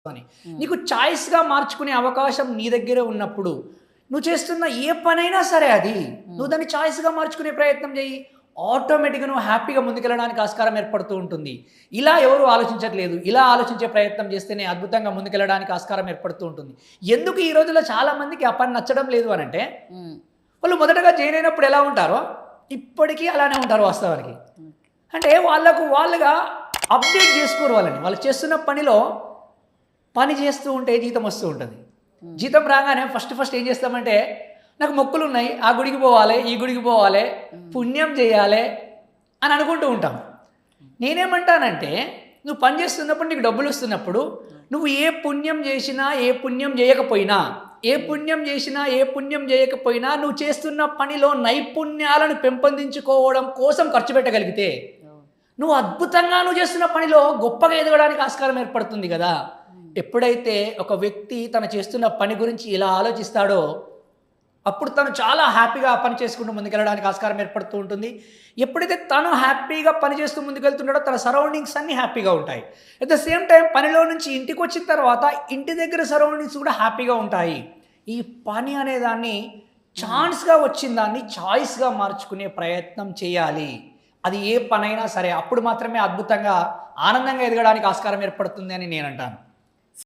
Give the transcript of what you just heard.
అని. నీకు చాయిస్‌గా మార్చుకునే అవకాశం నీ దగ్గరే ఉన్నప్పుడు, నువ్వు చేస్తున్న ఏ పనైనా సరే అది, నువ్వు దాన్ని చాయిస్‌గా మార్చుకునే ప్రయత్నం చెయ్యి. ఆటోమేటిక్‌గా నువ్వు హ్యాపీగా ముందుకెళ్ళడానికి ఆస్కారం ఏర్పడుతూ ఉంటుంది. ఇలా ఎవరు ఆలోచించట్లేదు. ఇలా ఆలోచించే ప్రయత్నం చేస్తేనే అద్భుతంగా ముందుకెళ్ళడానికి ఆస్కారం ఏర్పడుతూ ఉంటుంది. ఎందుకు ఈ రోజుల్లో చాలా మందికి ఆ పని నచ్చడం లేదు అనంటే, వాళ్ళు మొదటగా జాయిన్ అయినప్పుడు ఎలా ఉంటారో, ఇప్పటికీ అలానే ఉంటారు వాస్తవానికి. అంటే వాళ్ళకు వాళ్ళుగా అప్డేట్ చేసుకోరు వాళ్ళని. వాళ్ళు చేస్తున్న పనిలో పని చేస్తూ ఉంటే జీతం వస్తూ ఉంటుంది. జీతం రాగానే ఫస్ట్ ఏం చేస్తామంటే, నాకు మొక్కులు ఉన్నాయి, ఆ గుడికి పోవాలి, ఈ గుడికి పోవాలి, పుణ్యం చేయాలి అని అనుకుంటూ ఉంటాం. నేనేమంటానంటే, నువ్వు పని చేస్తున్నప్పుడు నీకు డబ్బులు వస్తున్నప్పుడు నువ్వు ఏ పుణ్యం చేసినా ఏ పుణ్యం చేయకపోయినా నువ్వు చేస్తున్న పనిలో నైపుణ్యాలను పెంపొందించుకోవడం కోసం ఖర్చు పెట్టగలిగితే నువ్వు అద్భుతంగా నువ్వు చేస్తున్న పనిలో గొప్పగా ఎదగడానికి ఆస్కారం ఏర్పడుతుంది కదా. ఎప్పుడైతే ఒక వ్యక్తి తను చేస్తున్న పని గురించి ఇలా ఆలోచిస్తాడో అప్పుడు తను చాలా హ్యాపీగా పని చేసుకుంటూ ముందుకెళ్ళడానికి ఆస్కారం ఏర్పడుతూ ఉంటుంది. ఎప్పుడైతే తను హ్యాపీగా పని చేస్తూ ముందుకెళ్తున్నాడో తన సరౌండింగ్స్ అన్నీ హ్యాపీగా ఉంటాయి. అట్ ద సేమ్ టైం పనిలో నుంచి ఇంటికి వచ్చిన తర్వాత ఇంటి దగ్గర సరౌండింగ్స్ కూడా హ్యాపీగా ఉంటాయి. ఈ పని అనేదాన్ని ఛాన్స్గా వచ్చిన దాన్ని చాయిస్గా మార్చుకునే ప్రయత్నం చేయాలి. అది ఏ పనైనా సరే, అప్పుడు మాత్రమే అద్భుతంగా ఆనందంగా ఎదగడానికి ఆస్కారం ఏర్పడుతుంది అని నేను అంటాను.